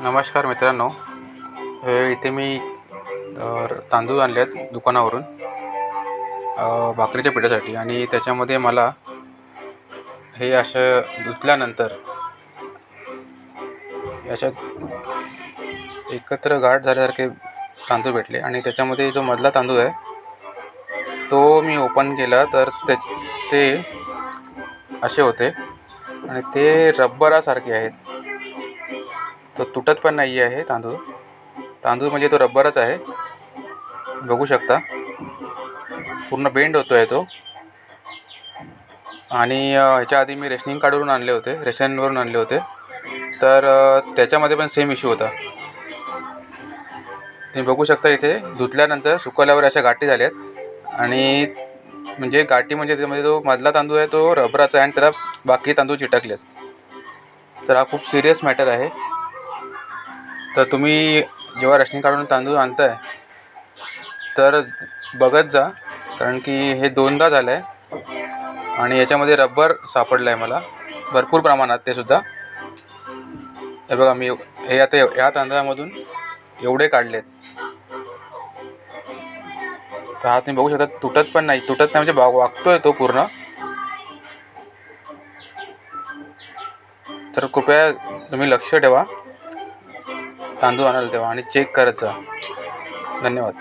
नमस्कार मित्रांनो. इथे मी तांदूळ आणले आहेत दुकानावरून भाकरीच्या पिठासाठी, आणि त्याच्यामध्ये मला हे असं धुतल्यानंतर अशा एकत्र गाठ झाल्यासारखे तांदूळ भेटले. आणि त्याच्यामध्ये जो मधला तांदूळ आहे तो मी ओपन केला तर ते असे होते आणि ते रब्बरासारखे आहेत. तो तुटत पण नाही आहे. तांदूळ म्हणजे तो रब्बरच आहे. बघू शकता पूर्ण बेंड होतो आहे तो. आणि ह्याच्या आधी मी रेशनिंगवरून आणले होते, तर त्याच्यामध्ये पण सेम इश्यू होता. तुम्ही बघू शकता इथे धुतल्यानंतर सुकवल्यावर अशा गाठी झाल्यात. आणि गाठी म्हणजे त्यामध्ये जो मधला तांदूळ आहे तो रबराचा आहे आणि त्याला बाकी तांदूळ चिटकलेत. तर हा खूप सिरियस मॅटर आहे. तर तुम्ही जेव्हा रेशनिंग काढून तांदूळ आणताय तर बघत जा, कारण की हे दोनदा झालं आहे आणि याच्यामध्ये रबर सापडलं आहे मला भरपूर प्रमाणात. ते सुद्धा हे बघा, मी हे आता या तांदळामधून एवढे काढलेत. तर हा तुम्ही बघू शकता तुटत नाही म्हणजे वागतोय तो पूर्ण. तर कृपया तुम्ही लक्ष ठेवा तांदूळ आणाल तेव्हा आणि चेक करत जा. धन्यवाद.